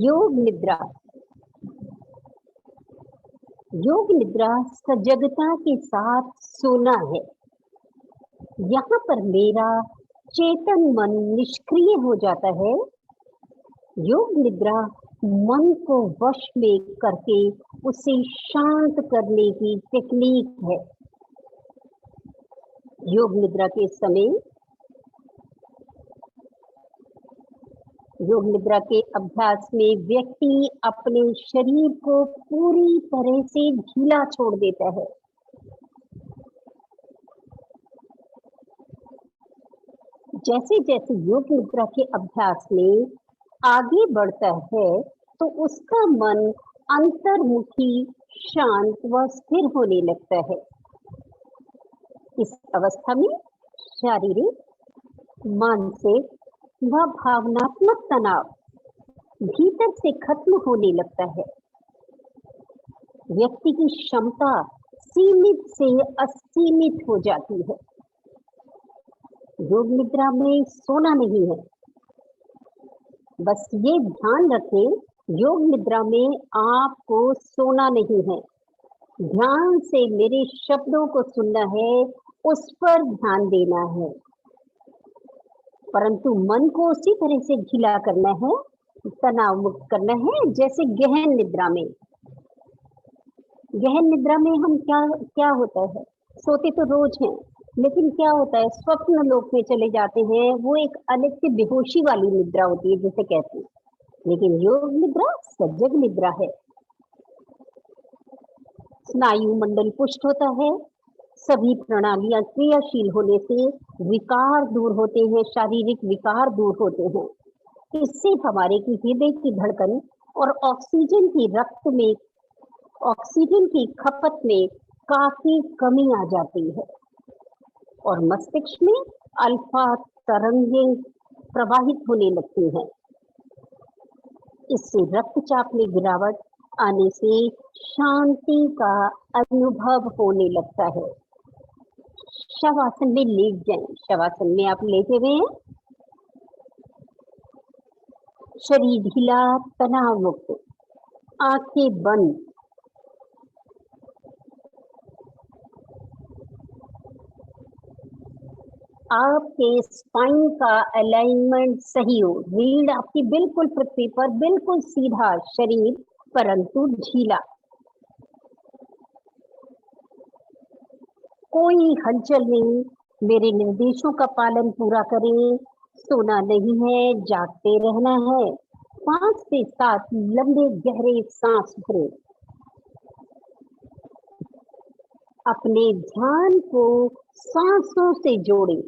योग निद्रा। योग निद्रा सजगता के साथ सोना है। यहाँ पर मेरा चेतन मन निष्क्रिय हो जाता है। योग निद्रा मन को वश में करके उसे शांत करने की टेक्निक है। योग निद्रा के समय, योग निद्रा के अभ्यास में व्यक्ति अपने शरीर को पूरी तरह से ढीला छोड़ देता है। जैसे जैसे योग निद्रा के अभ्यास में आगे बढ़ता है तो उसका मन अंतर्मुखी, शांत व स्थिर होने लगता है। इस अवस्था में शारीरिक, मानसिक व भावनात्मक तनाव भीतर से खत्म होने लगता है। व्यक्ति की क्षमता सीमित से असीमित हो जाती है। योग निद्रा में सोना नहीं है। बस ये ध्यान रखें, योग निद्रा में आपको सोना नहीं है। ध्यान से मेरे शब्दों को सुनना है, उस पर ध्यान देना है, परंतु मन को उसी तरह से ढीला करना है, तनाव मुक्त करना है। जैसे गहन निद्रा में, गहन निद्रा में हम क्या होता है, सोते तो रोज हैं, लेकिन क्या होता है, स्वप्न लोक में चले जाते हैं। वो एक अलग से बेहोशी वाली निद्रा होती है जिसे कहते हैं। लेकिन योग निद्रा सजग निद्रा है। स्नायु मंडल पुष्ट होता है, सभी प्रणालियां क्रियाशील होने से विकार दूर होते हैं, शारीरिक विकार दूर होते हैं। इससे हमारे की हृदय की धड़कन और ऑक्सीजन की रक्त में, ऑक्सीजन की खपत में काफी कमी आ जाती है और मस्तिष्क में अल्फा तरंगें प्रवाहित होने लगती हैं। इससे रक्तचाप में गिरावट आने से शांति का अनुभव होने लगता है। शवासन में लेट जाएं। शवासन में आप लेटे हुए हैं, शरीर ढीला, तनाव मुक्त, आंखें बंद। आपके स्पाइन का अलाइनमेंट सही हो, रीढ़ आपकी बिल्कुल पृथ्वी पर, बिल्कुल सीधा शरीर, परंतु ढीला। कोई हलचल नहीं, मेरे निर्देशों का पालन पूरा करें। सोना नहीं है, जागते रहना है। 5 से 7 लंबे गहरे सांस भरें। अपने ध्यान को सांसों से जोड़ें।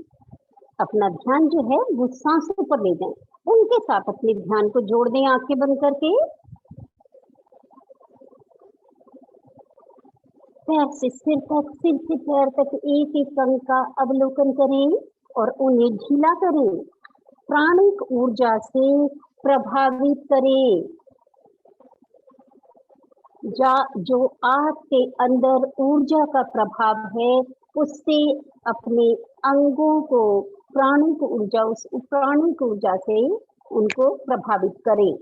अपना ध्यान जो है वो सांसों पर ले जाएं, उनके साथ अपने ध्यान को जोड़ दें आंखें बंद करके। पैर से सिर तक, सिर से पैर तक एक एक अंग का अवलोकन करें और उन्हें ढीला करें। प्राणिक ऊर्जा से प्रभावित करें। जो आपके अंदर ऊर्जा का प्रभाव है, उससे अपने अंगों को प्राणिक ऊर्जा, उस प्राणिक ऊर्जा से उनको प्रभावित करें।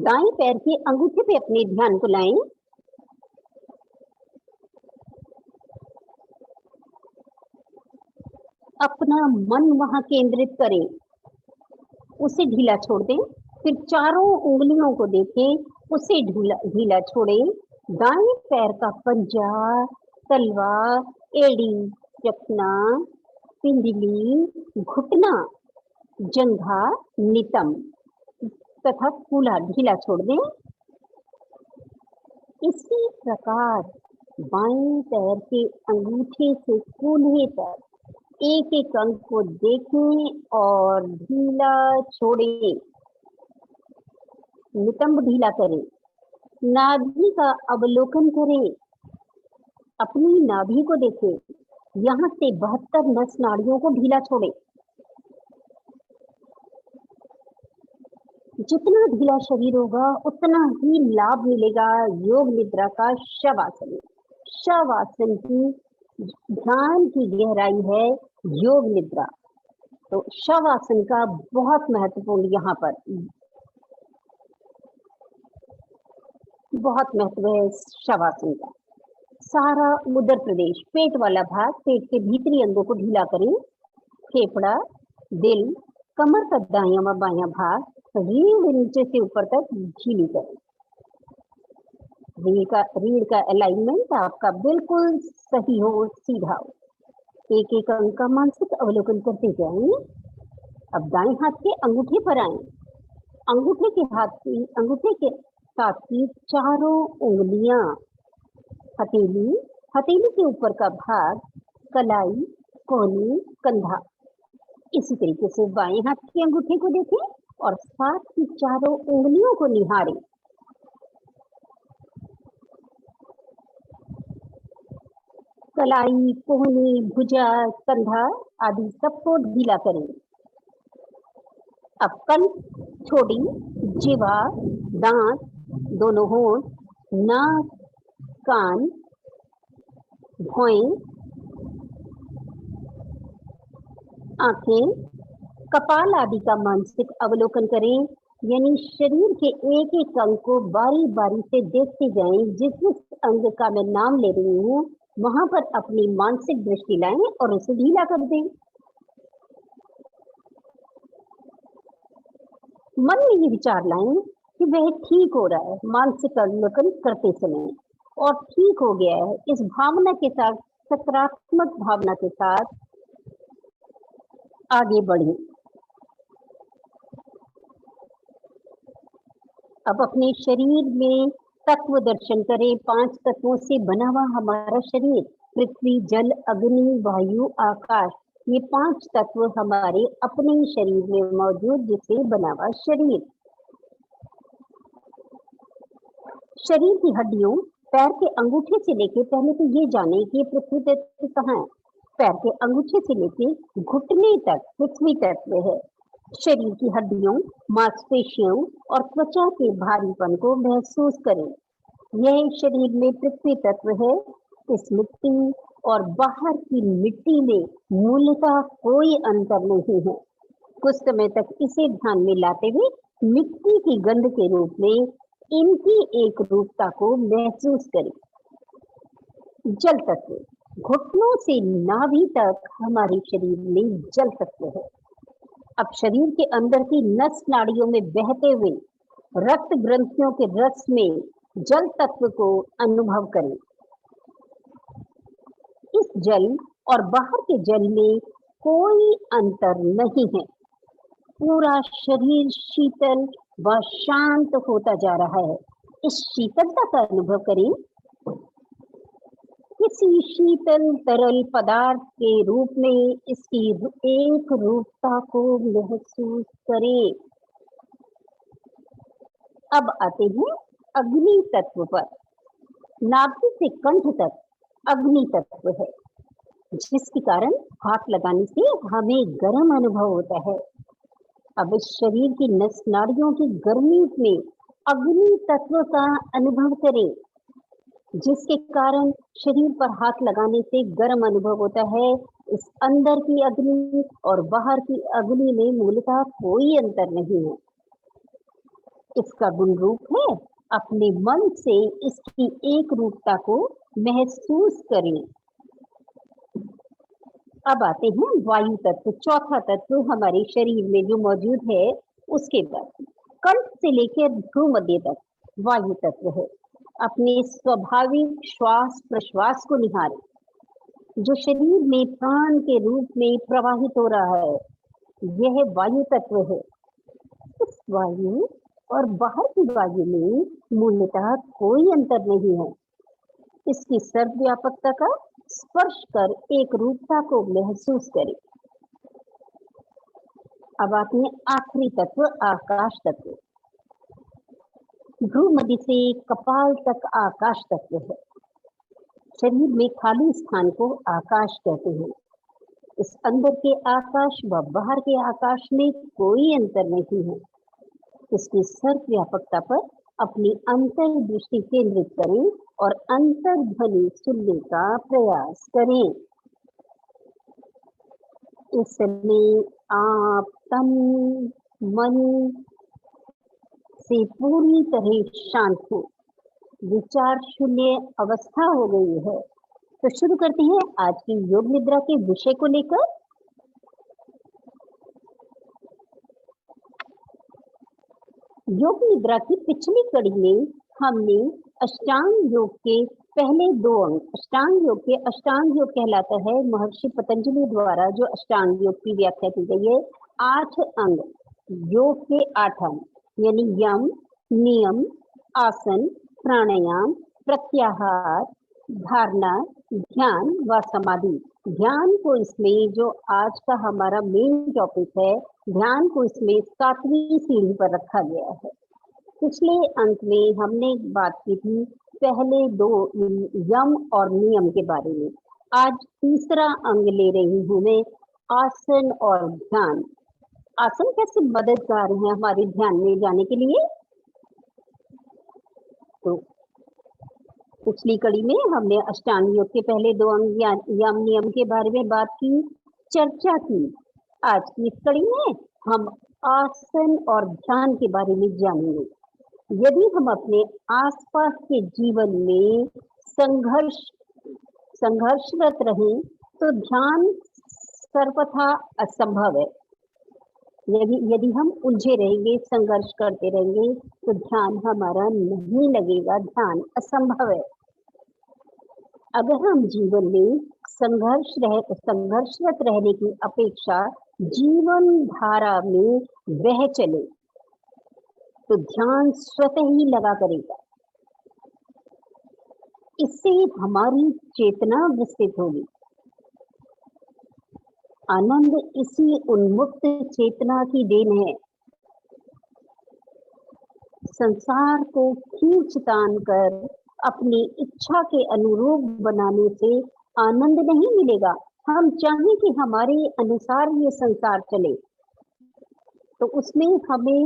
दाएं पैर के अंगूठे पे अपने ध्यान को लाएं। अपना मन वहां केंद्रित करें, उसे ढीला छोड़ दें। फिर चारों उंगलियों को देखें, उसे ढीला छोड़ें। दाएं पैर का पंजा, तलवा, एड़ी, चखना, पिंडली, घुटना, जंघा, नितंब तथा कूल्हा ढीला छोड़ दें। इसी प्रकार बाएं पैर के अंगूठे से कूल्हे तक एक एक अंग को देखें और ढीला छोड़ें। नितंब ढीला करें। नाभि का अवलोकन करें। अपनी नाभि को देखें। यहाँ से 72 नस नाड़ियों को ढीला छोड़ें। जितना ढीला शरीर होगा उतना ही लाभ मिलेगा योग निद्रा का शवासन में। शवासन की ध्यान की गहराई है योग निद्रा। तो शवासन का बहुत महत्वपूर्ण यहाँ पर बहुत महत्व है शवासन का। सारा उदर प्रदेश, पेट वाला भाग, पेट के भीतरी अंगों को ढीला करें। फेफड़ा, दिल, कमर का दायां व बायां भाग, रीढ़ नीचे से ऊपर तक ढीली करें। रीढ़ का अलाइनमेंट आपका बिल्कुल सही हो, सीधा हो। एक एक अंग का मानसिक अवलोकन करते जाएं। अब दाएं हाथ के अंगूठे पर आए। अंगूठे के साथ की चारों उंगलियां, हथेली के ऊपर का भाग, कलाई, कोहनी, कंधा। इसी तरीके से बाएं हाथ के अंगूठे को देखें और साथ की चारों उंगलियों को निहारें। कलाई, कोहनी, भुजा, कंधा आदि सबको ढीला करें। अब कंठ, ठोड़ी, जिह्वा, दांत, दोनों होंठ, नाक, कान, भौहें, आंखें, कपाल आदि का मानसिक अवलोकन करें। यानी शरीर के एक एक अंग को बारी बारी से देखते जाएं। जिस अंग का मैं नाम ले रही हूँ वहां पर अपनी मानसिक दृष्टि लाएं और उसे ढीला कर दें। मन में ये विचार लाएं कि वह ठीक हो रहा है मानसिक अवलोकन करते समय, और ठीक हो गया है। इस भावना के साथ, सकारात्मक भावना के साथ आगे बढ़ें। अब अपने शरीर में तत्व दर्शन करें। 5 तत्वों से बना हुआ हमारा शरीर, पृथ्वी, जल, अग्नि, वायु, आकाश, ये 5 तत्व हमारे अपने शरीर में मौजूद जिससे बना हुआ शरीर। शरीर की हड्डियों, पैर के अंगूठे से लेके, पहले तो ये जाने कि पृथ्वी तत्व कहाँ है। पैर के अंगूठे से लेके घुटने तक पृथ्वी तत्व है। शरीर की हड्डियों, मांसपेशियों और त्वचा के भारीपन को महसूस करें। यह शरीर में पृथ्वी तत्व है। इस मिट्टी और बाहर की मिट्टी में मूलतः कोई अंतर नहीं है। कुछ समय तक इसे ध्यान में लाते हुए मिट्टी की गंध के रूप में इनकी एक रूपता को महसूस करें। जल तत्व, घुटनों से नाभि तक हमारे शरीर में जल तत्व है। अब शरीर के अंदर की नस नाड़ियों में बहते हुए रक्त ग्रंथियों के रस में जल तत्व को अनुभव करें। इस जल और बाहर के जल में कोई अंतर नहीं है। पूरा शरीर शीतल व शांत होता जा रहा है। इस शीतलता का अनुभव करें। किसी शीतल तरल पदार्थ के रूप में इसकी एक रूपता को महसूस करें। अब आते हैं अग्नि तत्व पर। नाभि से कंठ तक अग्नि तत्व है, जिसके कारण हाथ लगाने से हमें गर्म अनुभव होता है। अब इस शरीर की नस नाड़ियों की गर्मी में अग्नि तत्व का अनुभव करें, जिसके कारण शरीर पर हाथ लगाने से गर्म अनुभव होता है। इस अंदर की अग्नि और बाहर की अग्नि में मूलतः कोई अंतर नहीं है। इसका गुण रूप है। अपने मन से इसकी एक रूपता को महसूस करें। अब आते हैं वायु तत्व, चौथा तत्व हमारे शरीर में जो मौजूद है। उसके बाद कंठ से लेकर भ्रू मध्य तक वायु तत्व है। अपने स्वाभाविक श्वास प्रश्वास को निहारें, जो शरीर में प्राण के रूप में प्रवाहित हो रहा है, यह वायु तत्व है। इस वायु और बाहर की वायु में मूलतः कोई अंतर नहीं है। इसकी सर्वव्यापकता का स्पर्श कर एक रूपता को महसूस करें। अब आते हैं आखिरी तत्व, आकाश तत्व। भ्रू मध्य से कपाल तक आकाश तत्व है। शरीर में खाली स्थान को आकाश कहते हैं। इस अंदर के आकाश व बाहर के आकाश में कोई अंतर नहीं है। इसकी सर्वव्यापकता पर अपनी अंतर्दृष्टि केंद्रित करें और अंतर्ध्वनि सुनने का प्रयास करें। इसमें आप तन मन से पूरी तरह शांत हो, विचार शून्य अवस्था हो गई है। तो शुरू करते हैं आज की योग निद्रा के विषय को लेकर। योग निद्रा की पिछली कड़ी में हमने अष्टांग योग के पहले 2 अंग, अष्टांग योग के अष्टांग योग कहलाता है महर्षि पतंजलि द्वारा जो अष्टांग योग की व्याख्या की गई है। 8 अंग, योग के 8 अंग यानी यम, नियम, आसन, प्राणायाम, प्रत्याहार, धारणा, ध्यान व समाधि। ध्यान को इसमें जो आज का हमारा मेन टॉपिक है, ध्यान को इसमें 7वीं सीढ़ी पर रखा गया है। पिछले अंक में हमने बात की थी पहले 2 यम और नियम के बारे में। आज तीसरा अंग ले रही हूं मैं, आसन और ध्यान। आसन कैसे मददगार है हमारे ध्यान में जाने के लिए। तो पिछली कड़ी में हमने अष्टांग योग के पहले 2 अंग यम नियम के बारे में बात की, चर्चा की। आज की इस कड़ी में हम आसन और ध्यान के बारे में जानेंगे। यदि हम अपने आसपास के जीवन में संघर्षरत रहें तो ध्यान सर्वथा असंभव है। यदि हम उलझे रहेंगे, संघर्ष करते रहेंगे तो ध्यान हमारा नहीं लगेगा, ध्यान असंभव है। अगर हम जीवन में संघर्षरत रहने की अपेक्षा जीवन धारा में बह चले तो ध्यान स्वतः ही लगा करेगा। इससे हमारी चेतना विकसित होगी। आनंद इसी उन्मुक्त चेतना की देन है। संसार को खींच तान कर अपनी इच्छा के अनुरूप बनाने से आनंद नहीं मिलेगा। हम चाहें कि हमारे अनुसार ये संसार चले तो उसमें हमें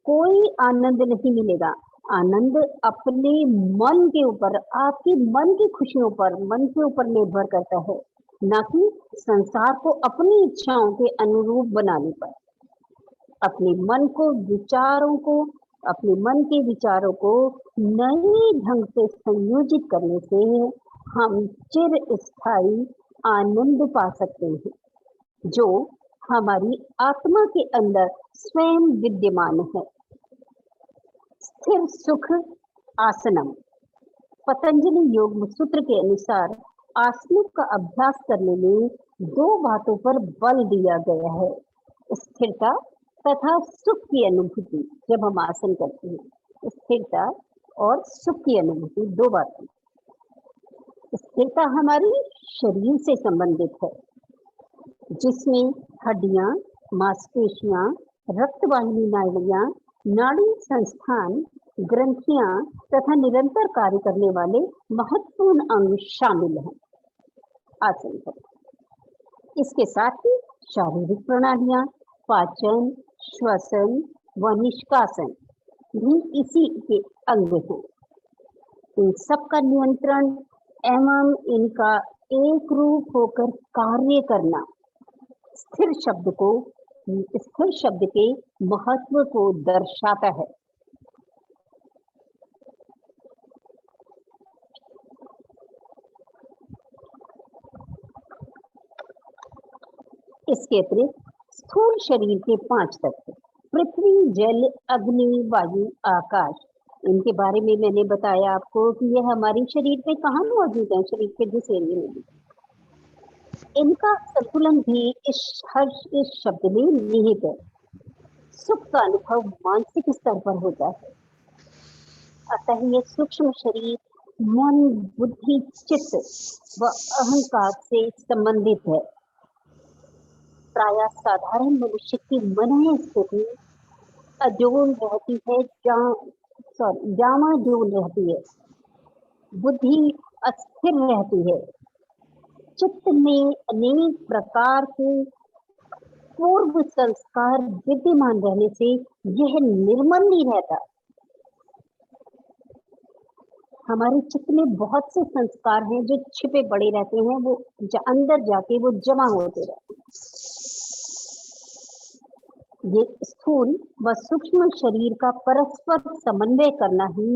कोई आनंद नहीं मिलेगा। आनंद अपने मन के ऊपर, आपकी मन की खुशियों पर, मन के ऊपर निर्भर करता है, ना कि संसार को अपनी इच्छाओं के अनुरूप बनाने पर। अपने मन के विचारों को नए ढंग से संयोजित करने से हम चिरस्थायी आनंद पा सकते हैं, जो हमारी आत्मा के अंदर स्वयं विद्यमान है। स्थिर सुख आसनम। पतंजलि योग सूत्र के अनुसार आसनों का अभ्यास करने में 2 बातों पर बल दिया गया है, स्थिरता तथा सुख की अनुभूति। जब हम आसन करते हैं, स्थिरता और सुख की अनुभूति, 2 बातें। स्थिरता हमारी शरीर से संबंधित है, जिसमें हड्डियां, मांसपेशियां, रक्तवाहिनी नाड़ियां, नाड़ी संस्थान, ग्रंथियां तथा निरंतर कार्य करने वाले महत्वपूर्ण अंग शामिल हैं आसन पर। इसके साथ ही शारीरिक प्रणालियां, पाचन, श्वसन व निष्कासन भी इसी के अंग हैं। इन सब का नियंत्रण एवं इनका एक रूप होकर कार्य करना स्थिर शब्द के महत्व को दर्शाता है। इसके अतिरिक्त स्थूल शरीर के 5 तत्व, पृथ्वी, जल, अग्नि, वायु, आकाश, इनके बारे में मैंने बताया आपको कि यह हमारे शरीर पे कहाँ मौजूद है, शरीर के जिस एरिया में भी। इनका संतुलन भी इस शब्द में निहित है। सुख का अनुभव मानसिक स्तर पर होता है, अतः यह सूक्ष्म शरीर मन, बुद्धि, चित्त व अहंकार से संबंधित है। प्रायः साधारण मनुष्य की मन स्थिति अजोल रहती है, जामाजोल रहती है, बुद्धि अस्थिर रहती है, चित्त में अनेक प्रकार के पूर्व संस्कार विद्यमान रहने से यह निर्मल नहीं रहता। हमारे चित्त में बहुत से संस्कार हैं जो छिपे पड़े रहते हैं, वो अंदर जाके वो जमा होते रहते हैं। ये स्थूल व सूक्ष्म शरीर का परस्पर समन्वय करना ही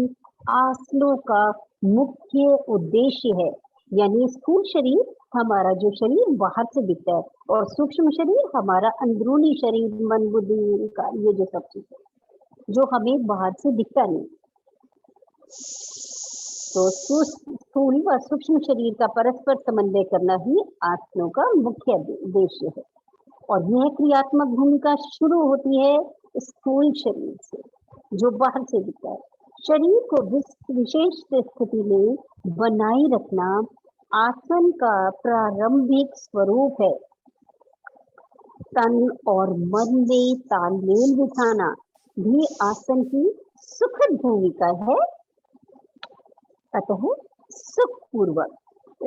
आसनों का मुख्य उद्देश्य है। यानी स्थूल शरीर हमारा जो शरीर बाहर से दिखता है और सूक्ष्म शरीर हमारा अंदरूनी शरीर, मन, बुद्धि का ये जो सब चीज है जो हमें बाहर से दिखता नहीं। तो स्थूल व सूक्ष्म शरीर का परस्पर समन्वय करना ही आसनों का मुख्य उद्देश्य है। और यह क्रियात्मक भूमिका शुरू होती है स्थूल शरीर से जो बाहर से दिखता है। शरीर को विशेष स्थिति में बनाए रखना आसन का प्रारंभिक स्वरूप है। तन और मन में तालमेल बिठाना भी आसन की सुखद भूमिका है। अतः सुखपूर्वक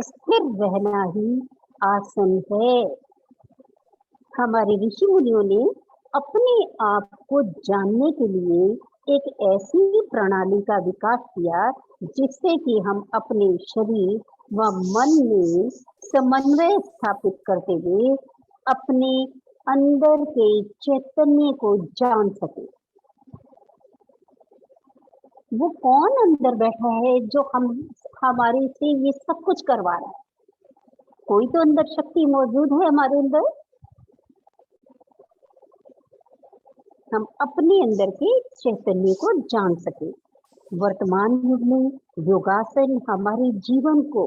स्थिर रहना ही आसन है। हमारे ऋषि मुनियों ने अपने आप को जानने के लिए एक ऐसी प्रणाली का विकास किया जिससे कि हम अपने शरीर व मन में समन्वय स्थापित करते हुए अपने अंदर के चैतन्य को जान सके। वो कौन अंदर बैठा है जो हमारे से ये सब कुछ करवा रहा है? कोई तो अंदर शक्ति मौजूद है हमारे अंदर। हम अपने अंदर के चैतन्य को जान सके। वर्तमान युग में योगासन हमारे जीवन को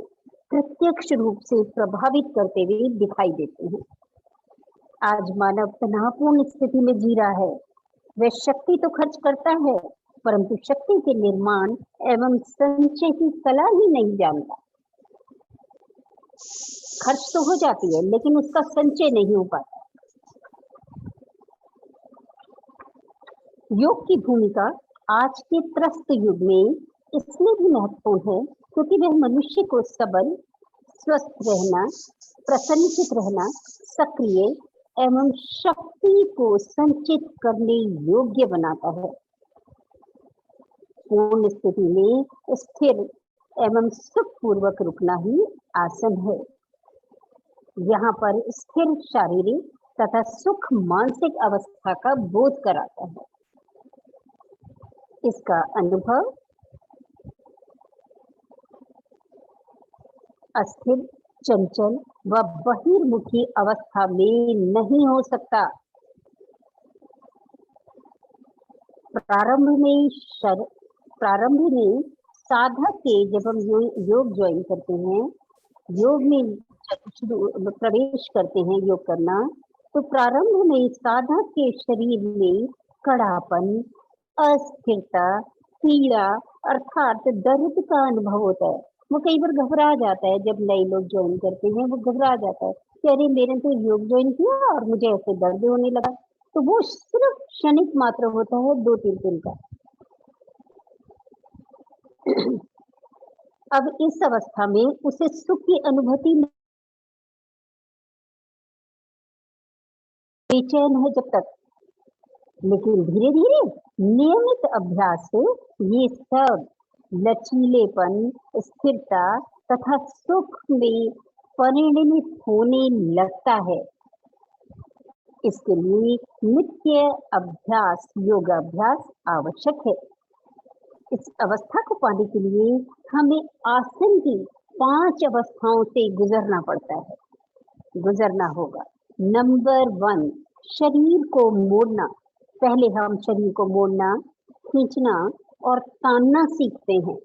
प्रत्यक्ष रूप से प्रभावित करते हुए दिखाई देते हैं। आज मानव तनावपूर्ण स्थिति में जी रहा है। वह शक्ति तो खर्च करता है परंतु शक्ति के निर्माण एवं संचय की कला ही नहीं जानता। खर्च तो हो जाती है लेकिन उसका संचय नहीं हो पाता। योग की भूमिका आज के त्रस्त युग में इसलिए भी महत्वपूर्ण है क्योंकि वह मनुष्य को सबल, स्वस्थ रहना, प्रसन्नचित रहना, सक्रिय एवं शक्ति को संचित करने योग्य बनाता है। पूर्ण स्थिति में स्थिर एवं सुखपूर्वक रुकना ही आसन है। यहाँ पर स्थिर शारीरिक तथा सुख मानसिक अवस्था का बोध कराता है। इसका अनुभव अस्थिर, चंचल व बहिर्मुखी अवस्था में नहीं हो सकता। प्रारंभ में साधक के जब हम योग ज्वाइन करते हैं, योग में प्रवेश करते हैं योग करना, तो प्रारंभ में साधक के शरीर में कड़ापन, अस्थिरता, पीड़ा अर्थात दर्द का अनुभव होता है। वो कई बार घबरा जाता है। जब नए लोग ज्वाइन करते हैं वो घबरा जाता है कि अरे मैंने तो योग ज्वाइन किया और मुझे ऐसे दर्द होने लगा। तो वो सिर्फ क्षणिक मात्र होता है 2-3 दिन का। अब इस अवस्था में उसे सुख की अनुभूति बेचैन है जब तक, लेकिन धीरे धीरे नियमित अभ्यास से ये सब लचीलेपन, स्थिरता तथा सुख में परिणमित होने लगता है। इसके लिए नित्य अभ्यास, योगाभ्यास आवश्यक है। इस अवस्था को पाने के लिए हमें आसन की 5 अवस्थाओं से गुजरना पड़ता है, गुजरना होगा। नंबर 1, शरीर को मोड़ना। पहले हम शरीर को मोड़ना, खींचना और तानना सीखते हैं।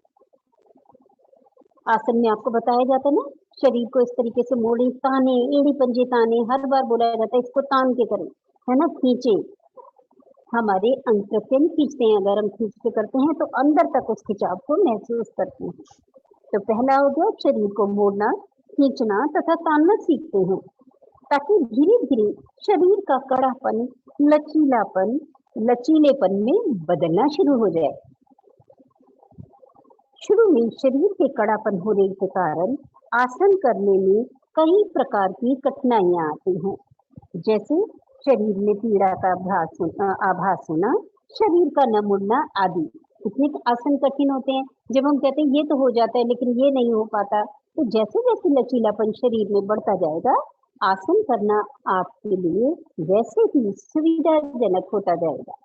आसन में आपको बताया जाता है ना, शरीर को इस तरीके से मोड़े, ताने, एड़ी पंजे ताने, हर बार बोला जाता है इसको तान के करें, है ना, खींचे। हमारे अंतरंग खींचते हैं। अगर हम खींच के करते हैं तो अंदर तक उस खिंचाव को महसूस करते हैं। तो पहला हो गया शरीर को मोड़ना, खींचना तथा तानना सीखते हैं ताकि धीरे धीरे शरीर का कड़ापन, लचीलेपन में बदलना शुरू हो जाए। शुरू में शरीर के कड़ापन होने के कारण आसन करने में कई प्रकार की कठिनाइयां आती हैं। जैसे शरीर में पीड़ा का आभास होना, शरीर का न मुड़ना आदि। कितने आसन कठिन होते हैं, जब हम कहते हैं ये तो हो जाता है लेकिन ये नहीं हो पाता, तो जैसे जैसे लचीलापन शरीर में बढ़ता जाएगा, आसन करना आपके लिए वैसे ही सुविधाजनक होता जाएगा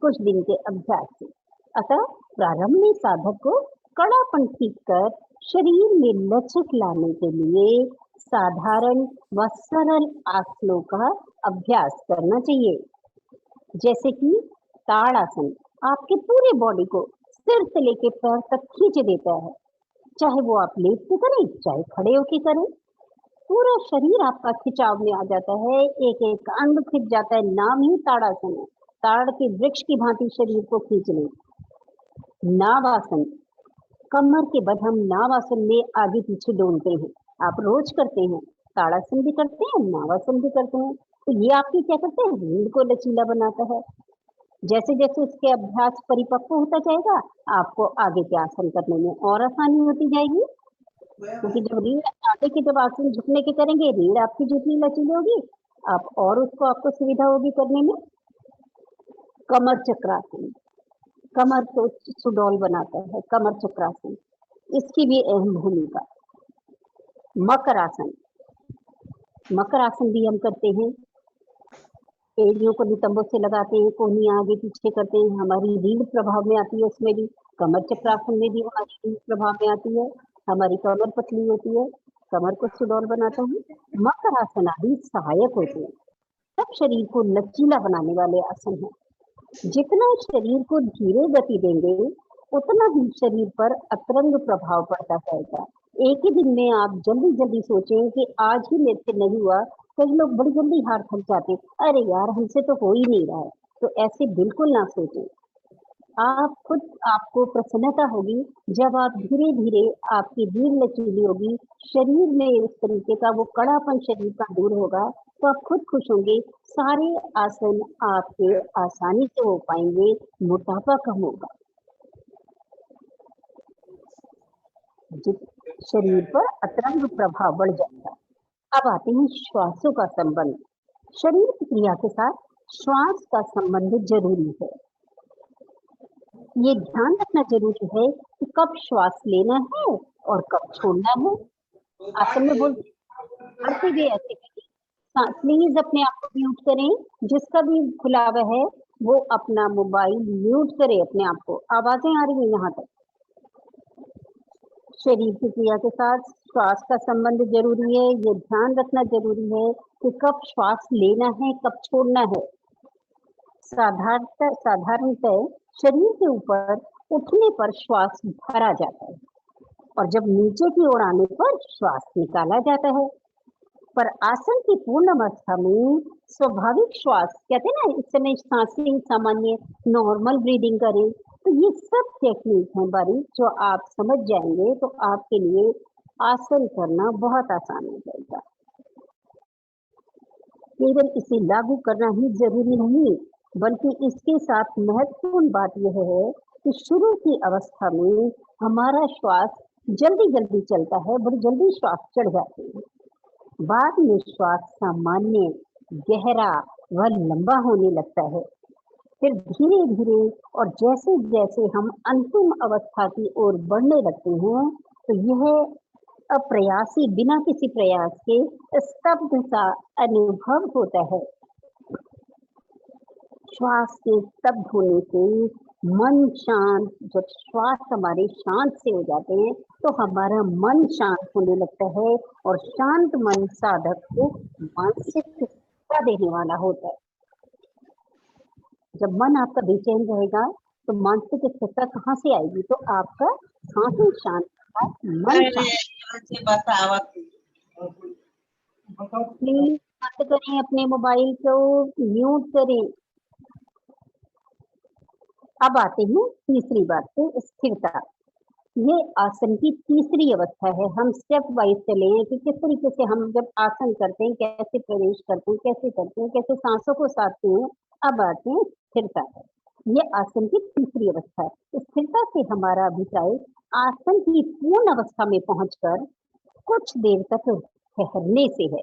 कुछ दिन के अभ्यास से। अतः प्रारंभ में साधक को कड़ापन ठीक कर शरीर में लचक लाने के लिए साधारण व सरल आसनों का अभ्यास करना चाहिए, जैसे कि ताड़ासन आपके पूरे बॉडी को सिर से लेके पैर तक खींच देता है, चाहे वो आप लेट के करें चाहे खड़े होके करें, पूरा शरीर आपका खिंचाव में आ जाता है, एक एक अंग खिंच जाता है, नाम ही ताड़ासन है। ताड़ के वृक्ष की भांति शरीर को खींच ले। नावासन, कमर के बल हम नावासन में आगे पीछे डोलते हैं, आप रोज करते हैं, ताड़ासन भी करते हैं, नावासन भी करते हैं, तो ये आपकी क्या करते हैं, रीढ़ को लचीला बनाता है। जैसे जैसे इसके अभ्यास परिपक्व होता जाएगा, आपको आगे के आसन करने में और आसानी होती जाएगी, क्योंकि जब रीढ़ आगे के जब आसन झुकने के करेंगे, रीढ़ आपकी जितनी लचीली होगी, आप और उसको आपको सुविधा होगी करने में। कमर चक्रासन, कमर को सुडौल बनाता है, कमर चक्रासन, इसकी भी अहम भूमिका। मकर आसन, मकर आसन भी हम करते हैं, एड़ियों को नितंबों से लगाते हैं, कोहनियां आगे पीछे करते हैं, हमारी रीढ़ प्रभाव में आती है, उसमें भी कमर चक्रासन में भी हमारी रीढ़ प्रभाव में आती है, हमारी कमर पतली होती है, कमर को सुडौल बनाता है। मकर आसन आदि सहायक होते हैं, सब शरीर को लचीला बनाने वाले आसन हैं। जितना शरीर को धीरे गति देंगे, उतना ही शरीर पर अतरंग प्रभाव पड़ता जाएगा। एक ही दिन में आप जल्दी जल्दी सोचें कि आज ही मेरे से नहीं हुआ, कई लोग बड़ी जल्दी हार थक जाते, अरे यार हमसे तो हो ही नहीं रहा है, तो ऐसे बिल्कुल ना सोचें। आप खुद आपको प्रसन्नता होगी जब आप धीरे धीरे आपकी रीढ़ लचीली होगी, शरीर में इस तरीके का वो कड़ापन शरीर का दूर होगा, तो आप खुद खुश होंगे, सारे आसन आपके आसानी से हो पाएंगे, मोटापा कम होगा, शरीर पर अतरंग प्रभाव बढ़ जाएगा। अब आते हैं श्वासों का संबंध। शरीर की क्रिया के साथ श्वास का संबंध जरूरी है। ये ध्यान रखना जरूरी है कि कब श्वास लेना है और कब छोड़ना है। आसन में बोलते करते हुए ऐसे प्लीज अपने आप को म्यूट करें, जिसका भी खुला हुआ है वो अपना मोबाइल म्यूट करे अपने आप को, आवाजें आ रही है यहाँ तक। शरीर की क्रिया के साथ श्वास का संबंध जरूरी है, ये ध्यान रखना जरूरी है कि कब श्वास लेना है कब छोड़ना है। साधारणतः शरीर के ऊपर उठने पर श्वास भरा जाता है और जब नीचे की ओर आने पर श्वास निकाला जाता है, पर आसन की पूर्ण अवस्था में स्वाभाविक श्वास कहते हैं ना, इस समय सांसें सामान्य नॉर्मल ब्रीदिंग करें, तो ये सब टेक्निक है बारीक, जो आप समझ जाएंगे तो आपके लिए आसन करना बहुत आसान हो जाएगा। केवल इसे लागू करना ही जरूरी नहीं, बल्कि इसके साथ महत्वपूर्ण बात यह है कि शुरू की अवस्था में हमारा श्वास जल्दी जल्दी चलता है, बड़ी जल्दी श्वास चढ़ जाती है, बाद में श्वास सामान्य गहरा व लंबा होने लगता है, फिर धीरे धीरे और जैसे जैसे हम अंतिम अवस्था की ओर बढ़ने लगते हैं, तो यह अप्रयासी बिना किसी प्रयास के स्तब्ध सा अनुभव होता है। श्वास के स्तब्ध होने से मन शांत, जब श्वास हमारे शांत से हो जाते हैं तो हमारा मन शांत होने लगता है और शांत मन साधक को मानसिक स्थिरता देने वाला होता है। जब मन आपका बेचैन रहेगा तो मानसिक स्थिरता कहाँ से आएगी, तो आपका सांसें शांत, मन शांत। प्लीज बंद करें, अपने मोबाइल को म्यूट करें। अब आते हैं तीसरी बात पे, स्थिरता। ये आसन की तीसरी अवस्था है। हम स्टेप वाइज चले हैं कि किस तरीके से हम जब आसन करते हैं, कैसे प्रवेश करते हैं, कैसे करते हैं, कैसे सांसों को साधते हैं। अब आते हैं स्थिरता। ये आसन की तीसरी अवस्था है। स्थिरता से हमारा अभिप्राय आसन की पूर्ण अवस्था में पहुंचकर कुछ देर तक ठहरने से है।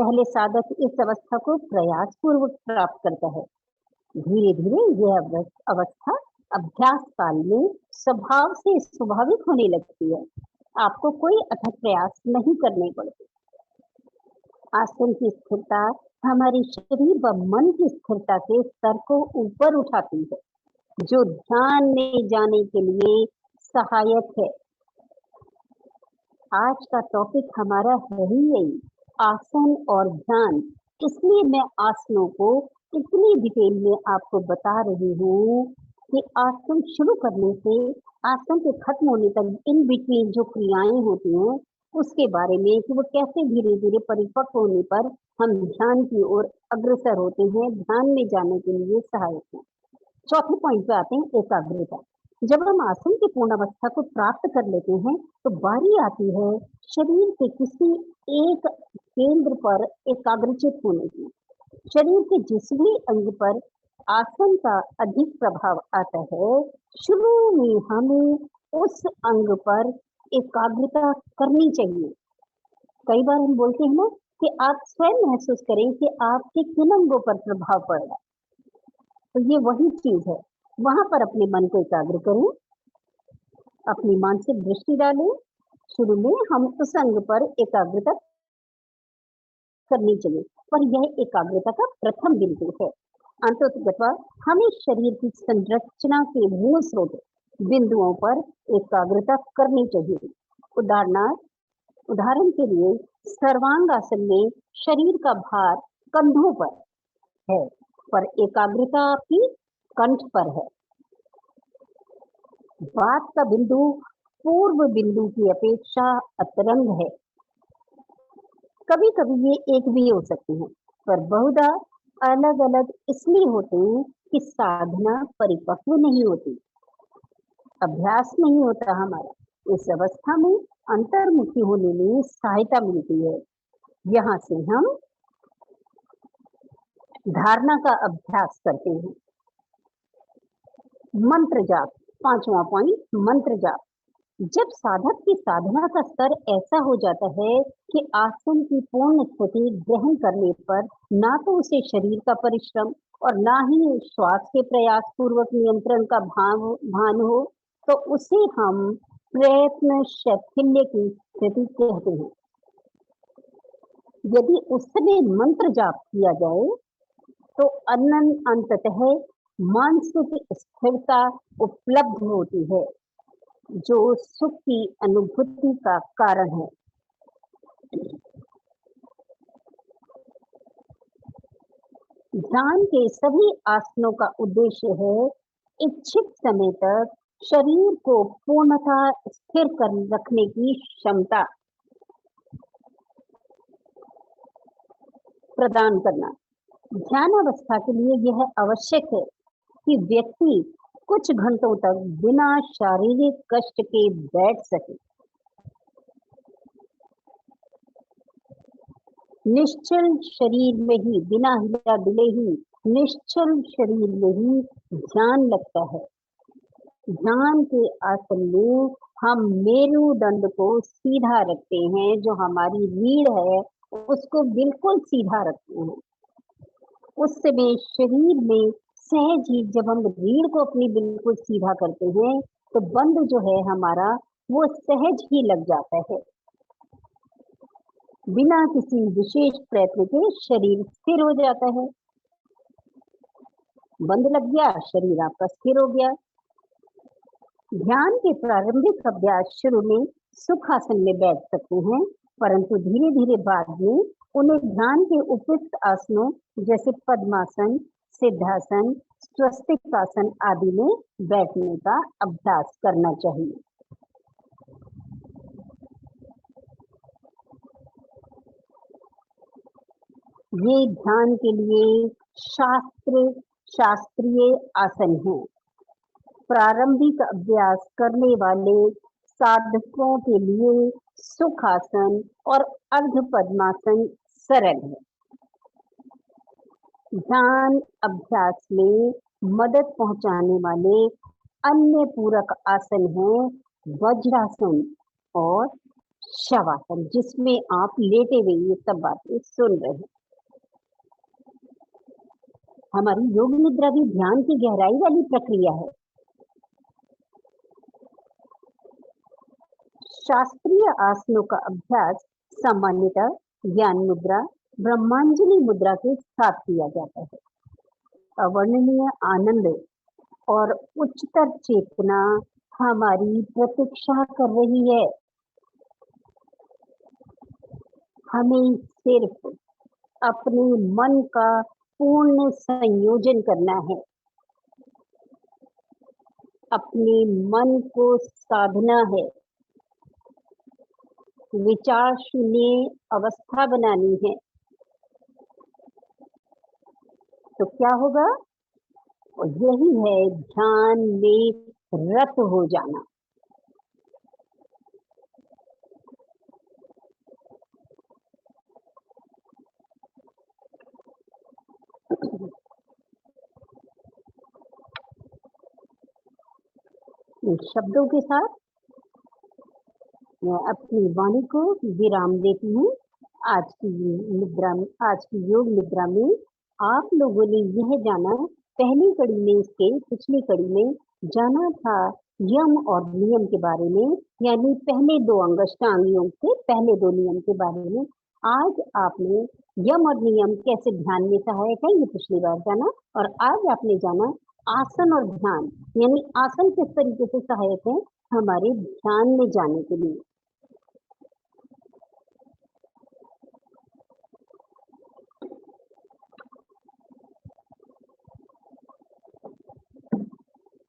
पहले साधक इस अवस्था को प्रयास पूर्वक प्राप्त करता है। धीरे धीरे यह अवस्था अभ्यास काल में स्वभाव से स्वाभाविक होने लगती है। आपको कोई अथक प्रयास नहीं करने पड़ते। आसन की स्थिरता हमारी शरीर व मन की स्थिरता के स्तर को ऊपर उठाती है, जो ध्यान में जाने के लिए सहायक है। आज का टॉपिक हमारा है ही यही, आसन और ध्यान। इसलिए मैं आसनों को इतनी डिटेल में आपको बता रही हूँ कि आसन शुरू करने से आसन के खत्म होने तक इन बिटवीन जो क्रियाएं होती हैं उसके बारे में, कि वो कैसे धीरे धीरे परिपक्व होने पर हम ध्यान की ओर अग्रसर होते हैं, ध्यान में जाने के लिए सहायक है। चौथे पॉइंट पे आते हैं, एकाग्रता। जब हम आसन की पूर्ण अवस्था को प्राप्त कर लेते हैं तो बारी आती है शरीर के किसी एक केंद्र पर एकाग्रचित होने की। शरीर के जिस भी अंग पर आसन का अधिक प्रभाव आता है, शुरू में हमें उस अंग पर एकाग्रता करनी चाहिए। कई बार हम बोलते हैं ना कि आप स्वयं महसूस करें कि आपके किन अंगों पर प्रभाव पड़ रहा है, तो ये वही चीज है। वहां पर अपने मन को एकाग्र करें, अपनी मानसिक दृष्टि डालें। शुरू में हम उस अंग पर एकाग्रता करनी चाहिए, पर यह एकाग्रता का प्रथम बिंदु है। अंततः हमें शरीर की संरचना के मूल स्रोत बिंदुओं पर एकाग्रता करनी चाहिए। उदाहरण के लिए सर्वांग आसन में शरीर का भार कंधों पर है, पर एकाग्रता आपकी कंठ पर है। बात का बिंदु पूर्व बिंदु की अपेक्षा अतरंग है। कभी कभी ये एक भी हो सकते हैं, पर बहुधा अलग अलग इसलिए होते हैं कि साधना परिपक्व नहीं होती, अभ्यास नहीं होता हमारा। इस अवस्था में अंतर्मुखी होने में सहायता मिलती है। यहाँ से हम धारणा का अभ्यास करते हैं। मंत्र जाप, पांचवा पॉइंट, मंत्र जाप। जब साधक की साधना का स्तर ऐसा हो जाता है कि आसन की पूर्ण स्थिति ग्रहण करने पर ना तो उसे शरीर का परिश्रम और ना ही श्वास के प्रयास पूर्वक नियंत्रण का भान हो, तो उसे हम प्रयत्न शैथिल्य की स्थिति कहते हैं। यदि उस समय मंत्र जाप किया जाए तो अंततः मानसिक स्थिरता उपलब्ध होती है, जो सुख की अनुभूति का कारण है। ध्यान के सभी आसनों का उद्देश्य है इच्छित समय तक शरीर को पूर्णतः स्थिर कर रखने की क्षमता प्रदान करना। ध्यान अवस्था के लिए यह आवश्यक है कि व्यक्ति कुछ घंटों तक बिना शारीरिक कष्ट के बैठ सके। निश्चल शरीर में ही, बिना हिला डुले ही, निश्चल शरीर में ही ध्यान लगता है। ध्यान के आसन में हम मेरुदंड को सीधा रखते हैं, जो हमारी रीढ़ है उसको बिल्कुल सीधा रखते हैं। उस समय शरीर में सहज ही जब हम रीढ़ को अपनी बिल्कुल सीधा करते हैं तो बंद जो है हमारा वो सहज ही लग जाता है। बिना किसी विशेष प्रयत्न के शरीर स्थिर हो जाता है। बंद लग गया, शरीर आपका स्थिर हो गया। ध्यान के प्रारंभिक अभ्यास शुरू में सुखासन में बैठ सकते हैं, परंतु धीरे धीरे बाद में उन्हें ध्यान के उपयुक्त आसनों जैसे पद्मासन, सिद्धासन, स्वस्तिक आसन आदि में बैठने का अभ्यास करना चाहिए। ये ध्यान के लिए शास्त्रीय आसन हैं। प्रारंभिक अभ्यास करने वाले साधकों के लिए सुखासन और अर्ध पद्मासन सरल है। ध्यान अभ्यास में मदद पहुंचाने वाले अन्य पूरक आसन हैं वज्रासन और शवासन, जिसमें आप लेटे हुए ये सब बातें सुन रहे हैं। हमारी योग निद्रा भी ध्यान की गहराई वाली प्रक्रिया है। शास्त्रीय आसनों का अभ्यास सामान्यतः ज्ञान मुद्रा, ब्रह्मांजलि मुद्रा के साथ किया जाता है। अवर्णनीय आनंद और उच्चतर चेतना हमारी प्रतीक्षा कर रही है। हमें सिर्फ अपने मन का पूर्ण संयोजन करना है, अपने मन को साधना है, विचार शून्य अवस्था बनानी है। तो क्या होगा? और यही है ध्यान में रत हो जाना। इन शब्दों के साथ मैं अपनी वाणी को विराम देती हूँ। आज की योग निद्रा में आप लोगों ने यह जाना, पहली कड़ी में इसके पिछली कड़ी में जाना था यम और नियम के बारे में, यानी पहले 2 अंगष्टांग योग के पहले 2 नियम के बारे में। आज आपने यम और नियम कैसे ध्यान में सहायक है ये पिछली बार जाना, और आज आपने जाना आसन और ध्यान, यानी आसन किस तरीके से सहायक है हमारे ध्यान में जाने के लिए।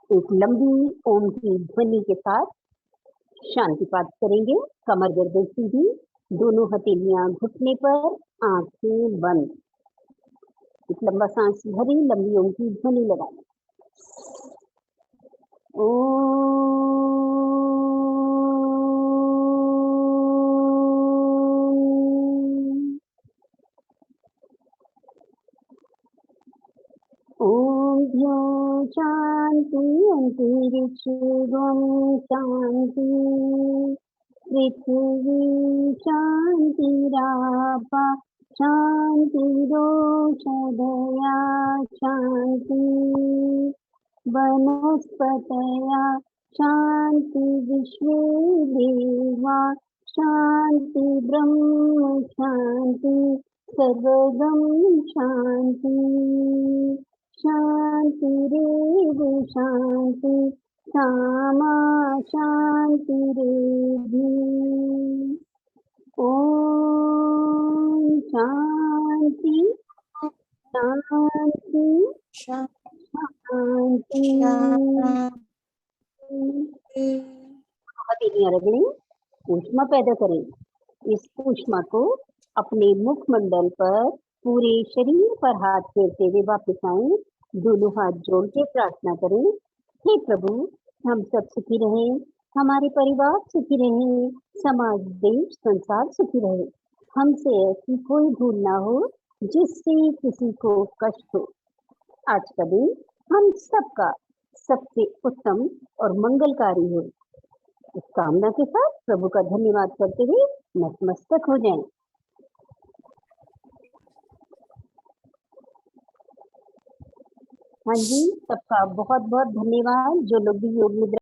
एक लंबी ओम की ध्वनि के साथ शांति पाठ करेंगे। कमर गर्दन सीधी, दोनों हथेलियां घुटने पर, आंखें बंद। एक लंबा सांस भरी, लंबी ओम की ध्वनि लगाएं। ओम ॐ शांति अंतरिक्षं शांति पृथ्वी शांतिरापा शांतिरोषधया शांति वनस्पतया शांति विश्वे देवा शांति ब्रह्म शांति सर्वगम शांति शांतिरेव शांति सामा शांतिरेधि। ओम शांति शांति शांति। हथेलियां रगड़ें, ऊष्मा पैदा करें। इस ऊष्मा को अपने मुखमंडल पर पूरे शरीर पर हाथ फेरते हुए वापस आए। दोनों हाथ जोड़ के प्रार्थना करें, हे प्रभु, हम सब सुखी रहें, हमारे परिवार सुखी रहें, समाज देश संसार सुखी रहे। हमसे ऐसी कोई भूल ना हो जिससे किसी को कष्ट हो। आज का दिन हम सबका सबसे उत्तम और मंगलकारी हो। इस कामना के साथ प्रभु का धन्यवाद करते हुए नतमस्तक हो जाएं। हाँ जी, सबका बहुत बहुत धन्यवाद। जो लोग भी योग निद्रा